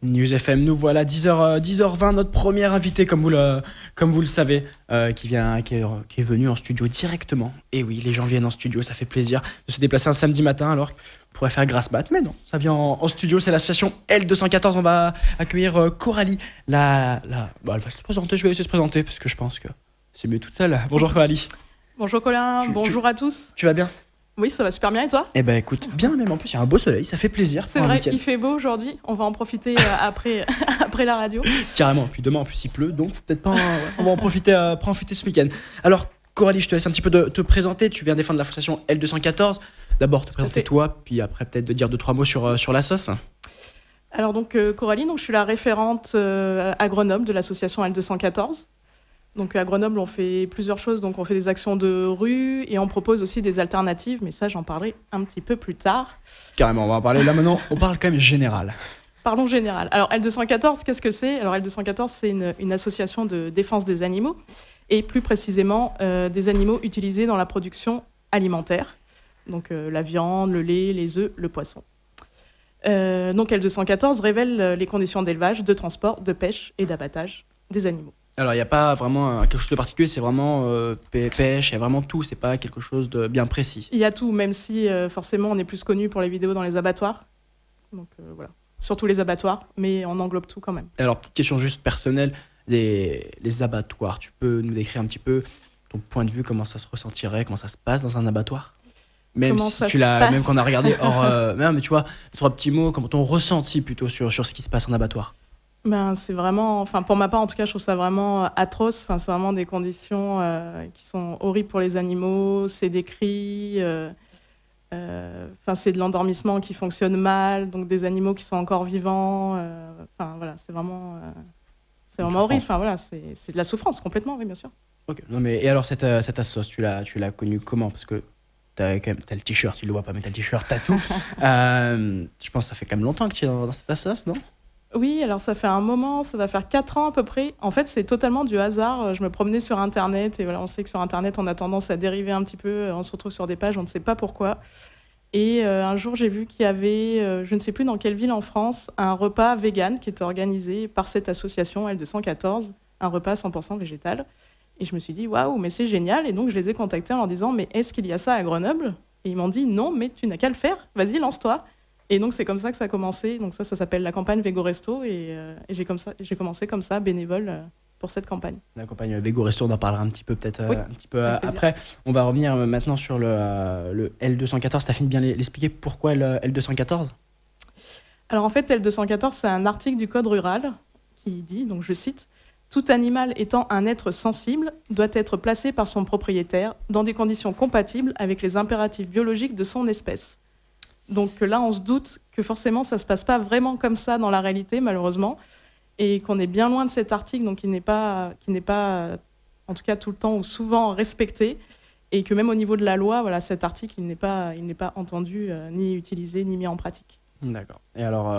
News FM, nous voilà 10h20, notre premier invité, comme vous le savez, qui est venu en studio directement. Et oui, les gens viennent en studio, ça fait plaisir de se déplacer un samedi matin alors qu'on pourrait faire grasse mat. Mais non, ça vient en studio, c'est l'association L214. On va accueillir Coralie. Bah, elle va se présenter, je vais essayer de se présenter parce que je pense que c'est mieux toute seule. Bonjour Coralie. Bonjour Colin, bonjour à tous. Tu vas bien ? Oui, ça va super bien et toi ? Eh ben écoute, bien même, en plus il y a un beau soleil, ça fait plaisir. C'est vrai, il fait beau aujourd'hui, on va en profiter après la radio. Carrément, puis demain en plus il pleut, donc peut-être pas, on va en profiter ce week-end. Alors Coralie, je te laisse un petit peu te présenter, tu viens défendre l'association L214. D'abord te présenter toi, puis après peut-être de dire 2-3 mots sur la sauce. Alors donc Coralie, je suis la référente à Grenoble de l'association L214. Donc à Grenoble, on fait plusieurs choses. Donc on fait des actions de rue et on propose aussi des alternatives. Mais ça, j'en parlerai un petit peu plus tard. Carrément, on va en parler là maintenant. On parle quand même général. Parlons général. Alors L214, qu'est-ce que c'est ? Alors L214, c'est une association de défense des animaux et plus précisément des animaux utilisés dans la production alimentaire. Donc la viande, le lait, les œufs, le poisson. Donc L214 révèle les conditions d'élevage, de transport, de pêche et d'abattage des animaux. Alors, il n'y a pas vraiment quelque chose de particulier, c'est vraiment pêche, il y a vraiment tout, c'est pas quelque chose de bien précis. Il y a tout, même si forcément on est plus connu pour les vidéos dans les abattoirs. Donc voilà, surtout les abattoirs, mais on englobe tout quand même. Alors, petite question juste personnelle, les abattoirs, tu peux nous décrire un petit peu ton point de vue, comment ça se ressentirait, comment ça se passe dans un abattoir ? Même comment si même quand on a regardé non, mais tu vois, 3 petits mots, comment ton ressenti plutôt sur ce qui se passe en abattoir ? C'est vraiment, pour ma part en tout cas, je trouve ça vraiment atroce. C'est vraiment des conditions qui sont horribles pour les animaux. C'est des cris, c'est de l'endormissement qui fonctionne mal, donc des animaux qui sont encore vivants. Voilà, c'est vraiment horrible. C'est de la souffrance complètement, oui, bien sûr. Ok. Non mais et alors cette assoce, tu l'as connue comment ? Parce que t'as le t-shirt, tu le vois pas, mais t'as le t-shirt, t'as tout. Je pense que ça fait quand même longtemps que tu es dans cette assoce, non ? Oui, alors ça fait un moment, ça va faire 4 ans à peu près. En fait, c'est totalement du hasard. Je me promenais sur Internet et voilà, on sait que sur Internet, on a tendance à dériver un petit peu. On se retrouve sur des pages, on ne sait pas pourquoi. Et un jour, j'ai vu qu'il y avait, je ne sais plus dans quelle ville en France, un repas vegan qui était organisé par cette association L214, un repas 100% végétal. Et je me suis dit, waouh, mais c'est génial. Et donc, je les ai contactés en leur disant, mais est-ce qu'il y a ça à Grenoble ? Et ils m'ont dit, non, mais tu n'as qu'à le faire. Vas-y, lance-toi. Et donc, c'est comme ça que ça a commencé. Donc ça s'appelle la campagne Végo Resto. Et j'ai commencé comme ça, bénévole, pour cette campagne. La campagne Végo Resto, on en parlera un petit peu peut-être un petit peu après. On va revenir maintenant sur le L214. Tu as fini de bien l'expliquer. Pourquoi le L214 ? Alors en fait, L214, c'est un article du Code rural qui dit, donc je cite, « Tout animal étant un être sensible doit être placé par son propriétaire dans des conditions compatibles avec les impératifs biologiques de son espèce. » Donc là, on se doute que forcément, ça ne se passe pas vraiment comme ça dans la réalité, malheureusement, et qu'on est bien loin de cet article, donc qui n'est pas, en tout cas tout le temps ou souvent respecté, et que même au niveau de la loi, voilà, cet article, il n'est pas entendu, ni utilisé, ni mis en pratique. D'accord. Et alors,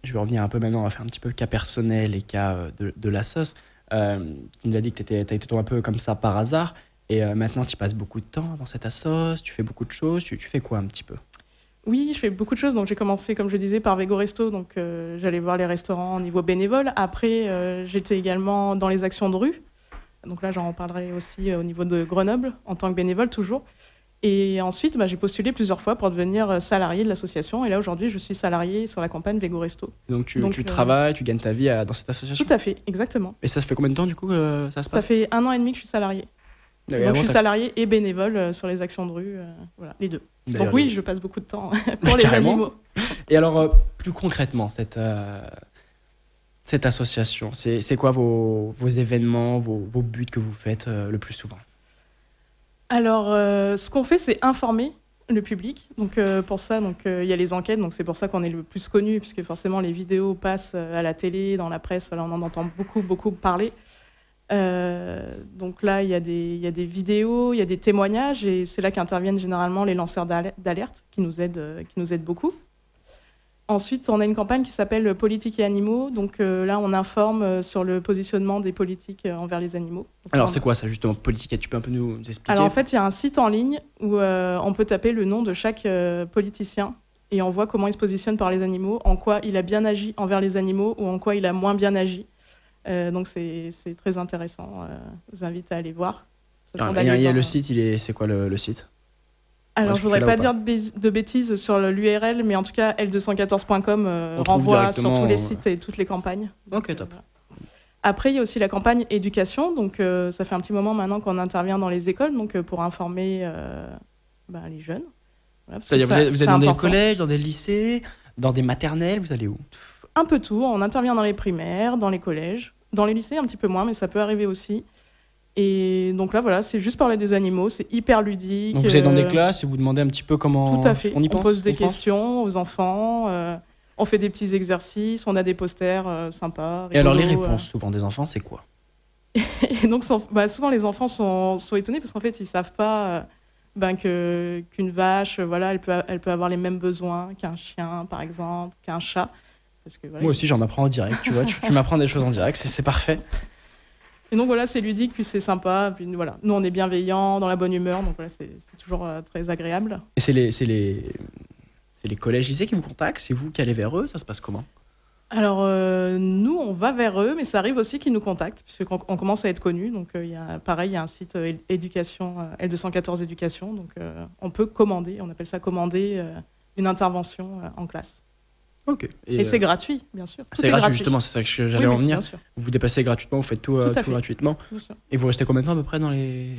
je vais revenir un peu maintenant, on va faire un petit peu le cas personnel et cas de la sauce. Tu nous as dit que tu as été tombé un peu comme ça par hasard, et maintenant, tu passes beaucoup de temps dans cette assoce, tu fais beaucoup de choses, tu fais quoi un petit peu ? Oui, je fais beaucoup de choses. Donc, j'ai commencé, comme je disais, par Végo Resto. Donc, j'allais voir les restaurants au niveau bénévole. Après, j'étais également dans les actions de rue. Donc là, j'en parlerai aussi au niveau de Grenoble, en tant que bénévole, toujours. Et ensuite, j'ai postulé plusieurs fois pour devenir salarié de l'association. Et là, aujourd'hui, je suis salarié sur la campagne Végo Resto. Donc, tu travailles, tu gagnes ta vie dans cette association ? Tout à fait, exactement. Et ça fait combien de temps, du coup, ça se passe ? Ça fait 1 an et demi que je suis salarié. Donc, je suis salarié et bénévole sur les actions de rue, voilà, les deux. Donc oui, je passe beaucoup de temps pour les animaux. Et alors, plus concrètement, cette association, c'est quoi vos événements, vos buts que vous faites le plus souvent ? Alors, ce qu'on fait, c'est informer le public. Donc pour ça, il y a les enquêtes. Donc c'est pour ça qu'on est le plus connu, puisque forcément les vidéos passent à la télé, dans la presse. Voilà, on en entend beaucoup parler. Donc là, il y a des vidéos, il y a des témoignages, et c'est là qu'interviennent généralement les lanceurs d'alerte qui nous aident beaucoup. Ensuite, on a une campagne qui s'appelle Politique et animaux. Donc là, on informe sur le positionnement des politiques envers les animaux. Donc, alors, c'est quoi ça, justement, politique ? Tu peux un peu nous expliquer ? Alors, en fait, il y a un site en ligne où on peut taper le nom de chaque politicien et on voit comment il se positionne par les animaux, en quoi il a bien agi envers les animaux ou en quoi il a moins bien agi. Donc c'est très intéressant. Je vous invite à aller voir. Il y a le site, c'est quoi le site? Alors, je voudrais pas dire de bêtises sur l'URL, mais en tout cas, l214.com renvoie sur tous les sites et toutes les campagnes. Ok, top. Après, il y a aussi la campagne éducation. Donc, ça fait un petit moment maintenant qu'on intervient dans les écoles, donc pour informer les jeunes. Voilà, c'est-à-dire, vous êtes dans des collèges, dans des lycées, dans des maternelles, vous allez où? Un peu tout. On intervient dans les primaires, dans les collèges, dans les lycées un petit peu moins, mais ça peut arriver aussi. Et donc là, voilà, c'est juste parler des animaux, c'est hyper ludique. Donc vous êtes dans des classes et vous demandez un petit peu comment Tout à fait. On pose des questions aux enfants, on fait des petits exercices, on a des posters sympas. Et alors les réponses souvent des enfants, c'est quoi? Et donc souvent les enfants sont étonnés parce qu'en fait ils savent pas qu'une vache, voilà, elle peut avoir les mêmes besoins qu'un chien par exemple, qu'un chat. Parce que, voilà, moi aussi j'en apprends en direct, tu vois, tu m'apprends des choses en direct, c'est parfait. Et donc voilà, c'est ludique, puis c'est sympa. Puis voilà, nous on est bienveillants, dans la bonne humeur, donc voilà, c'est toujours très agréable. Et c'est les collèges lycées qui vous contactent? C'est vous qui allez vers eux? Ça se passe comment? Alors nous on va vers eux, mais ça arrive aussi qu'ils nous contactent, puisqu'on commence à être connus. Donc il y a un site éducation, L214 éducation, donc on peut commander, on appelle ça commander une intervention en classe. Ok. Et c'est gratuit, bien sûr. C'est gratuit, justement, c'est ça que j'allais en venir. Vous vous déplacez gratuitement, vous faites tout gratuitement. Et vous restez combien de temps à peu près dans les...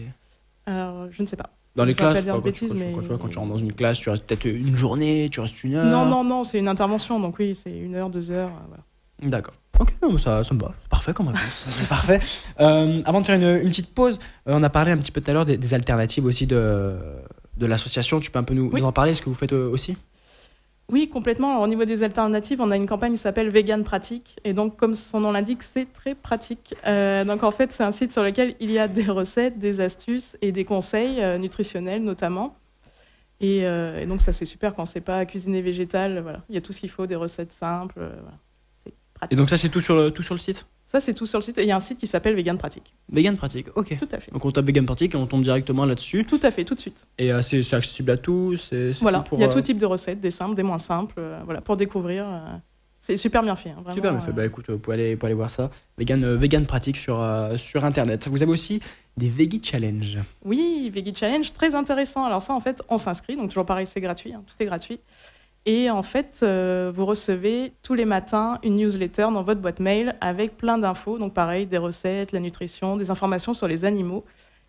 Alors, je ne sais pas. Dans les classes, quand tu rentres dans une classe, tu restes peut-être une journée, tu restes une heure. Non, c'est une intervention, donc oui, c'est 1 heure, 2 heures, voilà. D'accord. Ok, ça me va. C'est parfait comme réponse. C'est parfait. Avant de faire une petite pause, on a parlé un petit peu tout à l'heure des alternatives aussi de l'association. Tu peux un peu nous en parler, ce que vous faites aussi? Oui, complètement. Alors, au niveau des alternatives, on a une campagne qui s'appelle Vegan Pratique. Et donc, comme son nom l'indique, c'est très pratique. Donc, en fait, c'est un site sur lequel il y a des recettes, des astuces et des conseils nutritionnels, notamment. Et donc, ça, c'est super quand on ne sait pas cuisiner végétal. Voilà. Il y a tout ce qu'il faut, des recettes simples. Voilà. C'est pratique. Et donc, ça, c'est tout sur le site? Ça, c'est tout sur le site. Et il y a un site qui s'appelle Vegan Pratique. Vegan Pratique, ok. Tout à fait. Donc, on tape Vegan Pratique et on tombe directement là-dessus. Tout à fait, tout de suite. Et c'est accessible à tous? Voilà, il y a tout type de recettes, des simples, des moins simples, voilà, pour découvrir. C'est super bien fait. Hein, vraiment, super bien fait. Bah, écoute, vous pouvez aller voir ça. Vegan Pratique sur Internet. Vous avez aussi des Veggie Challenge. Oui, Veggie Challenge, très intéressant. Alors ça, en fait, on s'inscrit. Donc, toujours pareil, c'est gratuit. Hein, tout est gratuit. Et en fait, vous recevez tous les matins une newsletter dans votre boîte mail avec plein d'infos. Donc pareil, des recettes, la nutrition, des informations sur les animaux.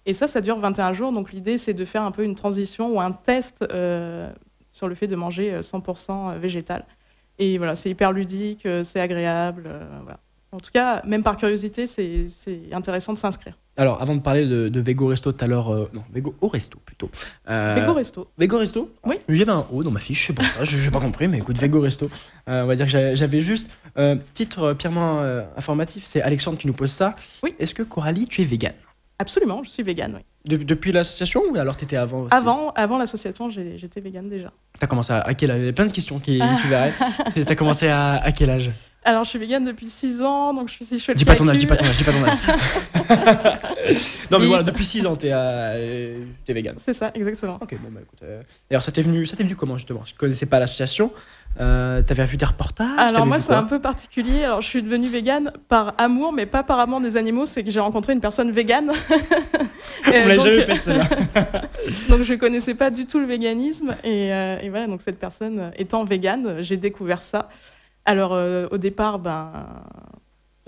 Et ça dure 21 jours. Donc l'idée, c'est de faire un peu une transition ou un test sur le fait de manger 100% végétal. Et voilà, c'est hyper ludique, c'est agréable. Voilà. En tout cas, même par curiosité, c'est intéressant de s'inscrire. Alors, avant de parler de Vego Resto tout à l'heure... non, Vego au Resto, plutôt. Vego Resto. Vego Resto? Oui. J'avais un O dans ma fiche, c'est pour ça, je n'ai pas compris, mais écoute, Vego Resto. On va dire que j'avais juste... titre purement informatif, c'est Alexandre qui nous pose ça. Oui. Est-ce que Coralie, tu es végane? Absolument, je suis végane, oui. Depuis l'association ou alors tu étais avant aussi? Avant l'association, j'étais végane déjà. Tu as commencé à quel âge? Il y a plein de questions qui verraient. Tu as commencé à quel âge? Alors, je suis végane depuis 6 ans, donc je fais le dis pas ton âge. Non, mais voilà, depuis 6 ans, t'es végane. C'est ça, exactement. Ok, bon, bah écoute. D'ailleurs, ça t'est venu comment, justement? Je ne connaissais pas l'association. T'avais vu des reportages? Alors, moi, c'est un peu particulier. Alors, je suis devenue végane par amour, mais pas par amour des animaux. C'est que j'ai rencontré une personne végane. On l'a jamais fait, celle-là. Donc, je connaissais pas du tout le véganisme. Et voilà, donc cette personne étant végane, j'ai découvert ça. Alors, au départ,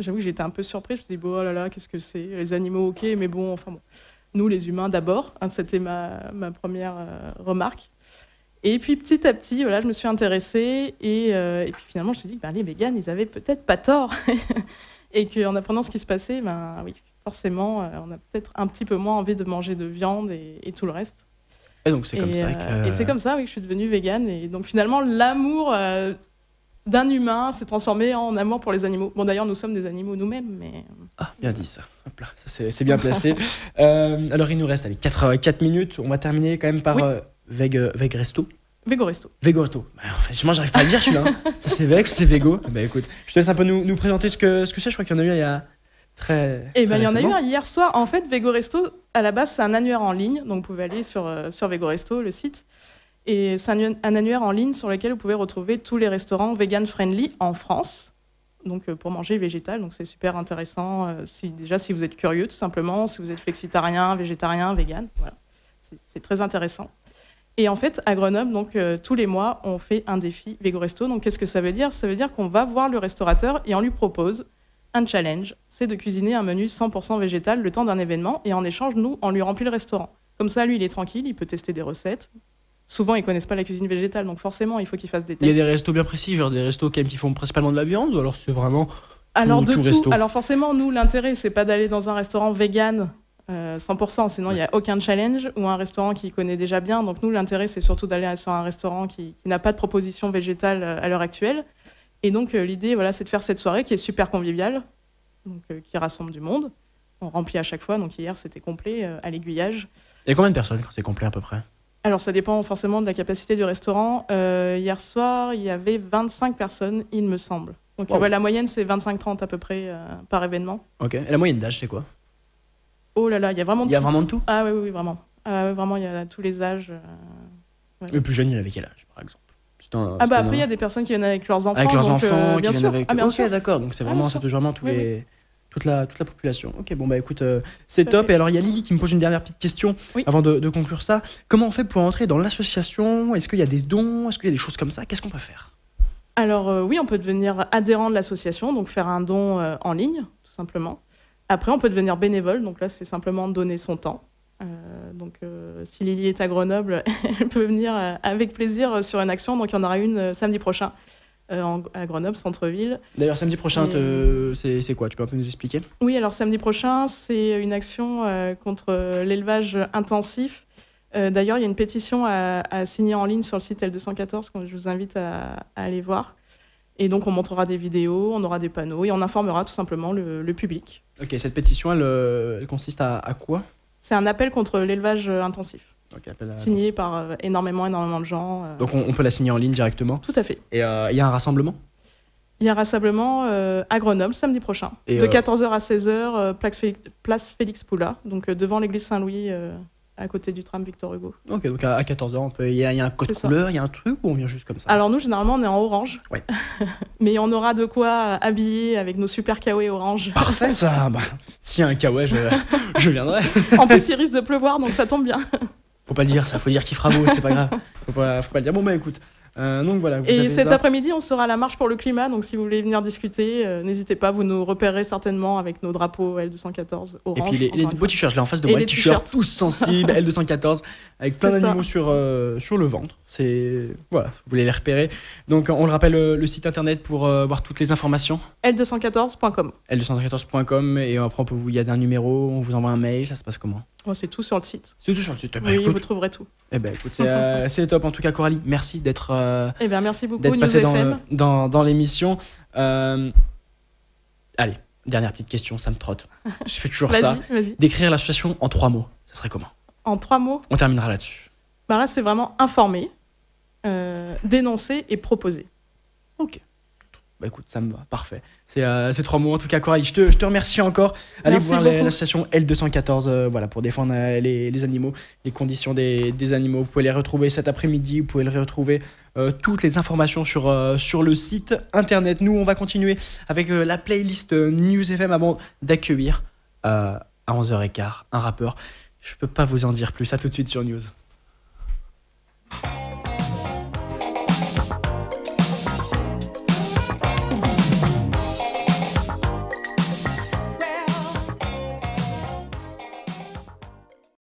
j'avoue que j'étais un peu surprise. Je me suis dit, bon, oh là là, qu'est-ce que c'est? Les animaux, ok, mais bon, enfin bon. Nous, les humains, d'abord. Hein, c'était ma première remarque. Et puis, petit à petit, voilà, je me suis intéressée. Et puis, finalement, je me suis dit que les véganes, ils avaient peut-être pas tort. Et qu'en apprenant ce qui se passait, oui, forcément, on a peut-être un petit peu moins envie de manger de viande et tout le reste. Et donc, c'est comme ça que... Et c'est comme ça, oui, que je suis devenue végane. Et donc, finalement, l'amour... d'un humain s'est transformé en amour pour les animaux. Bon, d'ailleurs, nous sommes des animaux nous-mêmes, mais... Ah, bien dit ça. Hop là, ça c'est bien placé. Alors, il nous reste 4 minutes. On va terminer quand même par Veg Resto. Vego Resto. Vego Resto. En fait, moi, j'arrive pas à le dire, celui-là. Ça, c'est Veg, c'est Vego. Bah, écoute, je te laisse un peu nous présenter ce que c'est. Je crois qu'il y en a eu il y a il y en a eu un hier soir. En fait, Vego Resto, à la base, c'est un annuaire en ligne. Donc, vous pouvez aller sur Vego Resto, le site. Et c'est un annuaire en ligne sur lequel vous pouvez retrouver tous les restaurants vegan friendly en France. Donc pour manger végétal, donc c'est super intéressant. Si vous êtes curieux, tout simplement, si vous êtes flexitarien, végétarien, vegan, voilà, c'est très intéressant. Et en fait, à Grenoble, donc tous les mois, on fait un défi Végo Resto. Donc qu'est-ce que ça veut dire ? Ça veut dire qu'on va voir le restaurateur et on lui propose un challenge, c'est de cuisiner un menu 100% végétal le temps d'un événement, et en échange, nous, on lui remplit le restaurant. Comme ça, lui, il est tranquille, il peut tester des recettes. Souvent, ils connaissent pas la cuisine végétale, donc forcément, il faut qu'ils fassent des tests. Il y a des restos bien précis, genre des restos quand même qui font principalement de la viande, ou alors c'est vraiment alors tout resto? Alors forcément, nous, l'intérêt, c'est pas d'aller dans un restaurant vegan 100%, sinon il n'y a aucun challenge, ou un restaurant qui connaît déjà bien. Donc nous, l'intérêt, c'est surtout d'aller sur un restaurant qui n'a pas de proposition végétale à l'heure actuelle. Et donc l'idée, voilà, c'est de faire cette soirée qui est super conviviale, donc, qui rassemble du monde. On remplit à chaque fois, donc hier, c'était complet à l'Aiguillage. Il y a combien de personnes quand c'est complet à peu près? Alors, ça dépend forcément de la capacité du restaurant. Hier soir, il y avait 25 personnes, il me semble. Donc, wow. La moyenne, c'est 25-30 à peu près par événement. Ok. Et la moyenne d'âge, c'est quoi? Oh là là, il y a vraiment de tout. Il y a vraiment de tout? Ah oui, vraiment. Vraiment, il y a tous les âges. Ouais. Le plus jeune, il avait quel âge, par exemple? Après, il y a des personnes qui viennent avec leurs enfants. Avec leurs enfants, bien qui sûr. viennent avec... bien ok, sûr. d'accord. Donc, c'est vraiment, ça touche vraiment toute la population. Ok, bon, bah écoute, c'est Ça top. fait. Et alors, il y a Lily qui me pose une dernière petite question avant de conclure ça. Comment on fait pour entrer dans l'association? Est-ce qu'il y a des dons? Est-ce qu'il y a des choses comme ça? Qu'est-ce qu'on peut faire? Alors, oui, on peut devenir adhérent de l'association, donc faire un don en ligne, tout simplement. Après, on peut devenir bénévole, donc là, c'est simplement donner son temps. Si Lily est à Grenoble, elle peut venir avec plaisir sur une action. Donc, il y en aura une samedi prochain à Grenoble, centre-ville. D'ailleurs, samedi prochain, c'est quoi? Tu peux un peu nous expliquer? Oui, alors samedi prochain, c'est une action contre l'élevage intensif. D'ailleurs, il y a une pétition à signer en ligne sur le site L214, que je vous invite à aller voir. Et donc, on montrera des vidéos, on aura des panneaux et on informera tout simplement le public. Ok, cette pétition, elle consiste à quoi? C'est un appel contre l'élevage intensif. Okay, signé par énormément de gens. Donc, on peut la signer en ligne directement? Tout à fait. Et il y a un rassemblement? Il y a un rassemblement à Grenoble samedi prochain, de 14h à 16h, place Félix Poula, donc devant l'église Saint-Louis, à côté du tram Victor Hugo. Ok, donc à 14h, il y a un code couleur, il y a un truc, ou on vient juste comme ça? Alors nous, généralement, on est en orange. Ouais. Mais on aura de quoi habiller avec nos super kawaii orange. Parfait ça. S'il y a un kawaii, je viendrai. En plus, il risque de pleuvoir, donc ça tombe bien. Faut pas le dire ça, faut dire qu'il fera beau, c'est pas grave. Faut pas le dire. Bon bah écoute, donc voilà. Et cet après-midi, on sera à la marche pour le climat, donc si vous voulez venir discuter, n'hésitez pas, vous nous repérerez certainement avec nos drapeaux L214 orange. Et puis les beaux t-shirts, là en face de moi, les t-shirts tous sensibles, L214, avec plein d'animaux sur le ventre. Voilà, vous voulez les repérer. Donc on le rappelle, le site internet pour voir toutes les informations. L214.com. L214.com, et après il y a un numéro, on vous envoie un mail, ça se passe comment? C'est tout sur le site. C'est tout sur le site. Oui, écoute, vous trouverez tout. Eh ben écoute, c'est top en tout cas, Coralie. Merci d'être merci beaucoup, d'être passée FM. dans l'émission. Allez, dernière petite question, ça me trotte. Je fais toujours ça. Vas-y. Décrire l'association en 3 mots, ça serait comment? En 3 mots? On terminera là-dessus. Là, c'est vraiment informer, dénoncer et proposer. Ok. Bah écoute, ça me va, parfait. C'est 3 mots en tout cas, Coralie. Je te remercie encore. Allez voir l'association L214 voilà, pour défendre les animaux, les conditions des animaux. Vous pouvez les retrouver cet après-midi, vous pouvez les retrouver toutes les informations sur le site internet. Nous, on va continuer avec la playlist News FM avant d'accueillir à 11h15 un rappeur. Je peux pas vous en dire plus. À tout de suite sur News.